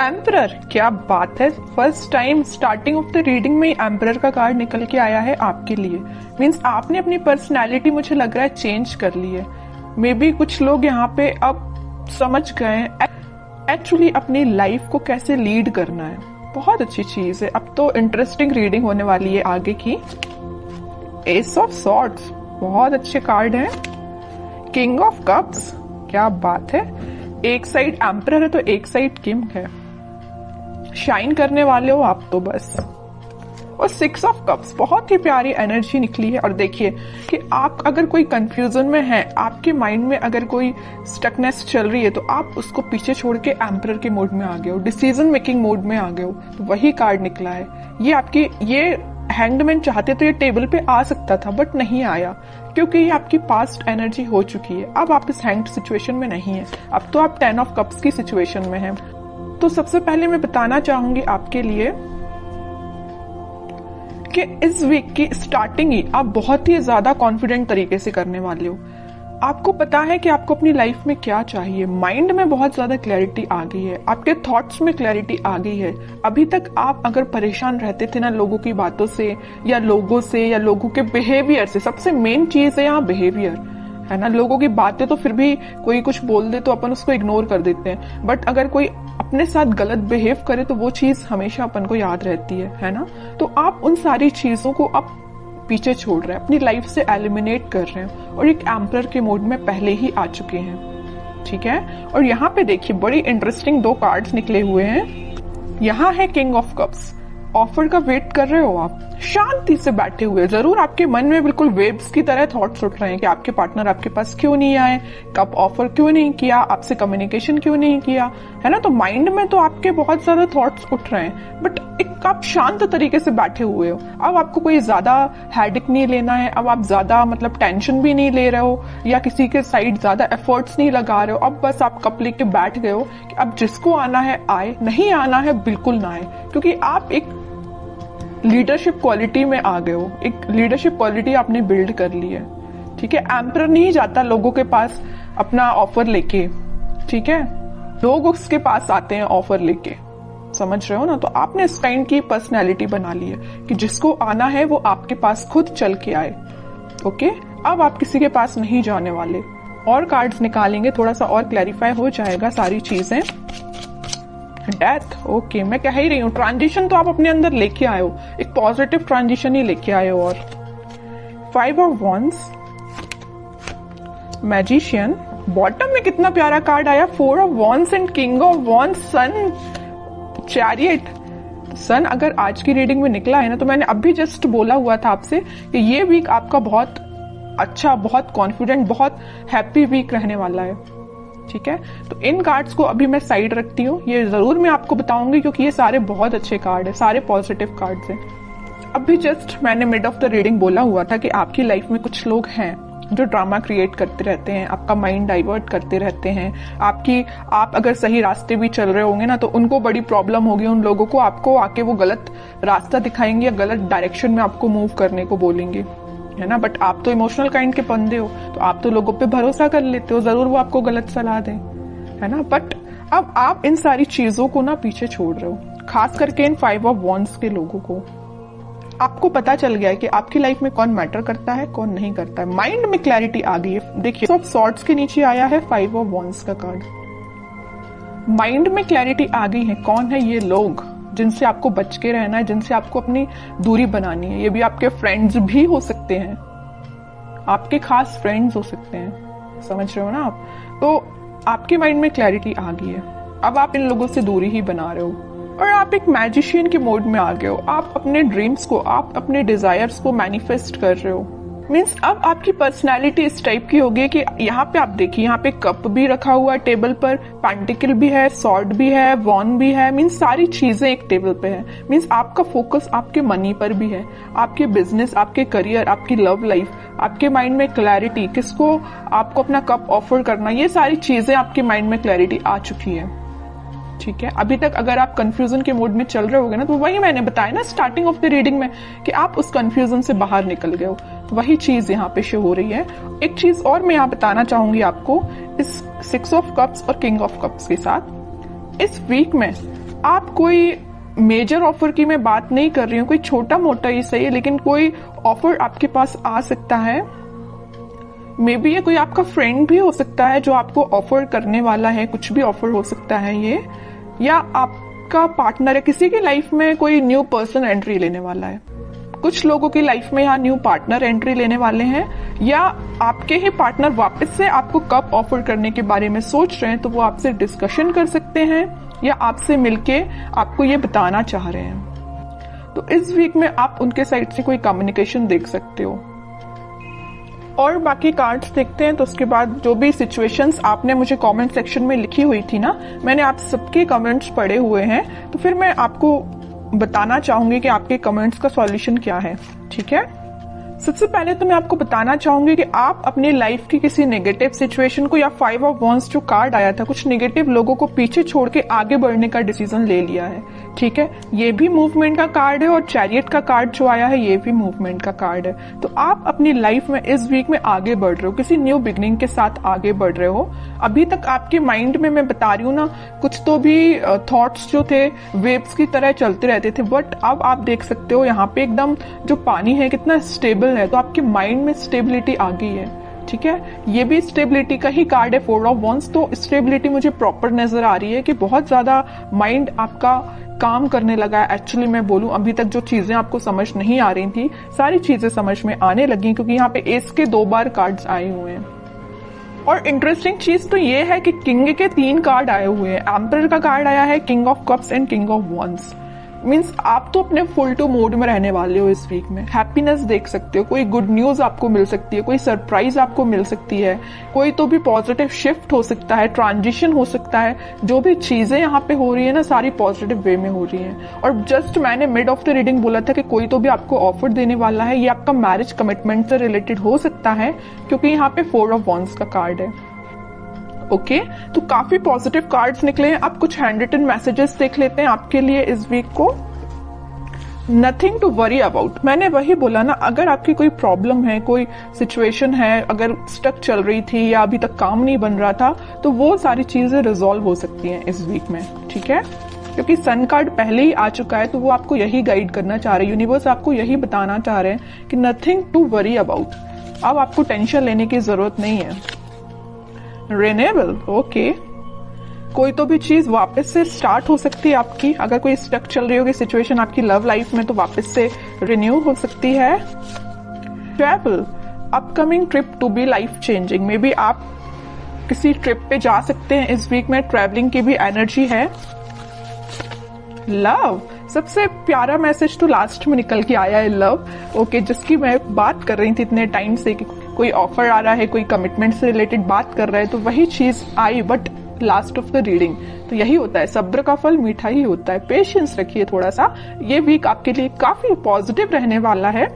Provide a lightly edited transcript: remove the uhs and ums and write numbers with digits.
Emperor, क्या बात है। First time starting of the reading में एम्परर का कार्ड निकल के आया है आपके लिए। मीन्स आपने अपनी पर्सनैलिटी मुझे लग रहा है चेंज कर ली है। मे बी कुछ लोग यहाँ पे अब समझ गए एक्चुअली अपनी लाइफ को कैसे लीड करना है। बहुत अच्छी चीज है। अब तो इंटरेस्टिंग रीडिंग होने वाली है आगे की। एस ऑफ सॉर्ड्स, बहुत अच्छे कार्ड हैं। किंग ऑफ कप्स, क्या बात है। एक साइड एम्परर है तो एक साइड किंग है। शाइन करने वाले हो आप तो बस। और 6 ऑफ कप्स, बहुत ही प्यारी एनर्जी निकली है। और देखिए कि आप अगर कोई कंफ्यूजन में हैं, आपके माइंड में अगर कोई स्टकनेस चल रही है, तो आप उसको पीछे छोड़ के एम्परर के मोड में आ गए हो, डिसीजन मेकिंग मोड में आ गए हो। तो वही कार्ड निकला है। ये हैंगमैन चाहते तो ये टेबल पे आ सकता था, बट नहीं आया, क्योंकि ये आपकी पास्ट एनर्जी हो चुकी है। अब आप इस हैंग्ड सिचुएशन में नहीं है। अब तो आप 10 ऑफ कप्स की सिचुएशन में हैं। तो सबसे पहले मैं बताना चाहूंगी आपके लिए कि इस वीक की स्टार्टिंग ही आप बहुत ही ज्यादा कॉन्फिडेंट तरीके से करने वाले हो। आपको पता है कि आपको अपनी लाइफ में क्या चाहिए। माइंड में बहुत ज्यादा क्लैरिटी आ गई है, आपके थॉट्स में क्लैरिटी आ गई है। अभी तक आप अगर परेशान रहते थे ना लोगों की बातों से या लोगों के बिहेवियर से। सबसे मेन चीज है यहाँ बिहेवियर, है ना। लोगों की बातें तो फिर भी कोई कुछ बोल दे तो अपन उसको इग्नोर कर देते हैं, बट अगर कोई अपने साथ गलत बिहेव करे तो वो चीज हमेशा अपन को याद रहती है ना। तो आप उन सारी चीजों को अब पीछे छोड़ रहे हैं, अपनी लाइफ से एलिमिनेट कर रहे हैं और एक एम्परर के मोड में पहले ही आ चुके हैं। ठीक है। और यहाँ पे देखिए बड़ी इंटरेस्टिंग 2 कार्ड्स निकले हुए हैं। यहाँ है किंग ऑफ कप्स। ऑफर का वेट कर रहे हो आप, शांति से बैठे हुए। जरूर आपके मन में बिल्कुल वेव्स की तरह थॉट्स उठ रहे हैं कि आपके पार्टनर आपके पास क्यों नहीं आए, कब ऑफर क्यों नहीं किया, आपसे कम्युनिकेशन क्यों नहीं किया, है ना। तो माइंड में तो आपके बहुत ज्यादा थॉट्स उठ रहे हैं, बट एक आप शांत तरीके से बैठे हुए हो। अब आपको कोई ज्यादा हेडेक नहीं लेना है। अब आप ज्यादा टेंशन भी नहीं ले रहे हो या किसी के साइड ज्यादा एफर्ट्स नहीं लगा रहे हो। अब बस आप कप लेके बैठ गए हो कि अब जिसको आना है आए, नहीं आना है बिल्कुल ना आए, क्योंकि आप एक लीडरशिप क्वालिटी में आ गए हो। एक लीडरशिप क्वालिटी आपने बिल्ड कर ली है। ठीक है। एम्परर नहीं जाता लोगों के पास अपना ऑफर लेके, ठीक है। लोग उसके पास आते हैं ऑफर लेके, समझ रहे हो ना। तो आपने इस काइंड की पर्सनैलिटी बना ली है कि जिसको आना है वो आपके पास खुद चल के आए। ओके। अब आप किसी के पास नहीं जाने वाले। और कार्ड्स निकालेंगे, थोड़ा सा और क्लैरिफाई हो जाएगा सारी चीजें। Death, okay. मैं कह ही रही हूँ ट्रांजिशन तो आप अपने अंदर लेके आए हो, एक पॉजिटिव ट्रांजिशन ही लेके आए हो। और 5 ऑफ वॉन्ड्स, मैजिशियन। बॉटम में कितना प्यारा कार्ड आया, 4 of wands and king of wands, sun, chariot. Sun अगर आज की रीडिंग में निकला है ना, तो मैंने अभी जस्ट बोला हुआ था आपसे कि ये वीक आपका बहुत अच्छा, बहुत कॉन्फिडेंट, बहुत हैप्पी वीक रहने वाला है। ठीक है। तो इन कार्ड्स को अभी मैं साइड रखती हूँ। ये जरूर मैं आपको बताऊंगी क्योंकि ये सारे बहुत अच्छे कार्ड है, सारे पॉजिटिव कार्ड्स हैं। अभी जस्ट मैंने मिड ऑफ द रीडिंग बोला हुआ था कि आपकी लाइफ में कुछ लोग हैं जो ड्रामा क्रिएट करते रहते हैं, आपका माइंड डाइवर्ट करते रहते हैं। आप अगर सही रास्ते भी चल रहे होंगे ना, तो उनको बड़ी प्रॉब्लम होगी। उन लोगों को आपको आके वो गलत रास्ता दिखाएंगे या गलत डायरेक्शन में आपको मूव करने को बोलेंगे, है ना। बट आप तो इमोशनल काइंड के बंदे हो, तो आप तो लोगों पे भरोसा कर लेते हो, जरूर वो आपको गलत सलाह दें, है ना। बट अब आप इन सारी चीजों को ना पीछे छोड़ रहे हो, खास करके इन 5 ऑफ वॉन्ड्स के लोगों को। आपको पता चल गया है कि आपकी लाइफ में कौन मैटर करता है, कौन नहीं करता है। माइंड में क्लैरिटी आ गई है। देखिए ऑफ सॉर्ड्स के नीचे आया है 5 ऑफ वॉन्ड्स का कार्ड। माइंड में क्लैरिटी आ गई है। कौन है ये लोग जिनसे आपको बच के रहना है, जिनसे आपको अपनी दूरी बनानी है। ये भी आपके फ्रेंड्स भी हो सकते हैं, आपके खास फ्रेंड्स हो सकते हैं, समझ रहे हो ना आप। तो आपके माइंड में क्लैरिटी आ गई है। अब आप इन लोगों से दूरी ही बना रहे हो और आप एक मैजिशियन के मोड में आ गए हो। आप अपने ड्रीम्स को, आप अपने डिजायर्स को मैनिफेस्ट कर रहे हो। मीन्स अब आपकी पर्सनैलिटी इस टाइप की होगी कि यहाँ पे आप देखिए, यहाँ पे कप भी रखा हुआ है टेबल पर, पेंटिकल भी है, सॉर्ड भी है, वॉन भी है। मीन्स सारी चीजें एक टेबल पे है। मीन्स आपका फोकस आपके मनी पर भी है, आपके बिजनेस, आपके करियर, आपकी लव लाइफ, आपके माइंड में क्लैरिटी, किसको आपको अपना कप ऑफर करना, ये सारी चीजें आपके माइंड में क्लैरिटी आ चुकी है। ठीक है। अभी तक अगर आप कंफ्यूजन के मोड में चल रहे होगे ना, तो वही मैंने बताया ना स्टार्टिंग ऑफ द रीडिंग में कि आप उस कंफ्यूजन से बाहर निकल गए हो। तो वही चीज यहाँ पे शो हो रही है। एक चीज और मैं यहाँ बताना चाहूंगी आपको, इस 6 ऑफ कप्स और किंग ऑफ कप्स के साथ इस वीक में आप कोई मेजर ऑफर की मैं बात नहीं कर रही हूँ, कोई छोटा मोटा ही सही है, लेकिन कोई ऑफर आपके पास आ सकता है। मे बी ये कोई आपका फ्रेंड भी हो सकता है जो आपको ऑफर करने वाला है, कुछ भी ऑफर हो सकता है ये, या आपका पार्टनर है, किसी की लाइफ में कोई न्यू पर्सन एंट्री लेने वाला है। कुछ लोगों की लाइफ में यहाँ न्यू पार्टनर एंट्री लेने वाले हैं, या आपके ही पार्टनर वापस से आपको कब ऑफर करने के बारे में सोच रहे हैं, तो वो आपसे डिस्कशन कर सकते हैं या आपसे मिलके आपको ये बताना चाह रहे हैं। तो इस वीक में आप उनके साइड से कोई कम्युनिकेशन देख सकते हो। और बाकी कार्ड्स देखते हैं, तो उसके बाद जो भी सिचुएशंस आपने मुझे कमेंट सेक्शन में लिखी हुई थी ना, मैंने आप सबके कमेंट्स पढ़े हुए हैं, तो फिर मैं आपको बताना चाहूंगी कि आपके कमेंट्स का सॉल्यूशन क्या है। ठीक है, सबसे पहले तो मैं आपको बताना चाहूंगी कि आप अपनी लाइफ की किसी नेगेटिव सिचुएशन को, या 5 ऑफ वॉन्ड्स जो कार्ड आया था, कुछ नेगेटिव लोगों को पीछे छोड़ के आगे बढ़ने का डिसीजन ले लिया है। ठीक है, ये भी मूवमेंट का कार्ड है, और चैरियट का कार्ड जो आया है ये भी मूवमेंट का कार्ड है। तो आप अपनी लाइफ में इस वीक में आगे बढ़ रहे हो, किसी न्यू बिगनिंग के साथ आगे बढ़ रहे हो। अभी तक आपके माइंड में, मैं बता रही हूँ ना, कुछ तो भी थॉट्स जो थे वेव्स की तरह चलते रहते थे, बट अब आप देख सकते हो यहाँ पे एकदम जो पानी है कितना स्टेबल है, तो आपके माइंड में स्टेबिलिटी आ गई है। ठीक है, ये भी स्टेबिलिटी का ही कार्ड है, 4 ऑफ वॉन्ड्स। तो स्टेबिलिटी मुझे प्रॉपर नजर आ रही है कि बहुत ज्यादा माइंड आपका काम करने लगा है। एक्चुअली मैं बोलूं, अभी तक जो चीजें आपको समझ नहीं आ रही थी, सारी चीजें समझ में आने लगी, क्योंकि यहाँ पे एस के 2 बार कार्ड्स आए हुए हैं। और इंटरेस्टिंग चीज तो ये है कि किंग के 3 कार्ड आए हुए हैं। एम्परर का कार्ड आया है, king of cups and king of wands. Means आप तो अपने फुल टू मोड में रहने वाले हो इस वीक में। हैप्पीनेस देख सकते हो, कोई गुड न्यूज आपको मिल सकती है, कोई सरप्राइज आपको मिल सकती है, कोई तो भी पॉजिटिव शिफ्ट हो सकता है, ट्रांजिशन हो सकता है। जो भी चीजें यहाँ पे हो रही है ना, सारी पॉजिटिव वे में हो रही है। और जस्ट मैंने मिड ऑफ द रीडिंग बोला था कि कोई तो भी आपको ऑफर देने वाला है, ये आपका मैरिज कमिटमेंट से रिलेटेड हो सकता है, क्योंकि यहाँ पे 4 ऑफ वॉन्ड्स का कार्ड है। ओके, तो काफी पॉजिटिव कार्ड्स निकले हैं। अब कुछ हैंड रिटन मैसेजेस देख लेते हैं आपके लिए इस वीक को। नथिंग टू वरी अबाउट, मैंने वही बोला ना, अगर आपकी कोई प्रॉब्लम है, कोई सिचुएशन है, अगर स्टक चल रही थी या अभी तक काम नहीं बन रहा था, तो वो सारी चीजें रिजॉल्व हो सकती हैं इस वीक में। ठीक है, क्योंकि सन कार्ड पहले ही आ चुका है, तो वो आपको यही गाइड करना चाह रहे हैं, यूनिवर्स आपको यही बताना चाह रहे हैं कि नथिंग टू वरी अबाउट। अब आपको टेंशन लेने की जरूरत नहीं है। रिन्यूएबल, ओके, कोई तो भी चीज वापस से स्टार्ट हो सकती है आपकी। अगर कोई स्टक चल रही होगी सिचुएशन आपकी लव लाइफ में, तो वापस से रिन्यू हो सकती है। Travel, upcoming trip to be life changing, maybe आप किसी ट्रिप पे जा सकते हैं इस वीक में, ट्रैवलिंग की भी एनर्जी है। लव, सबसे प्यारा मैसेज तो लास्ट में निकल के आया है, लव। ओके, जिसकी मैं बात कर रही थी इतने टाइम से कि कोई ऑफर आ रहा है, कोई कमिटमेंट से रिलेटेड बात कर रहा है, तो वही चीज आई, but last of the reading. तो यही होता है, सब्र का फल मीठा ही होता है। पेशेंस रखिए थोड़ा सा, ये वीक आपके लिए काफी पॉजिटिव रहने वाला है।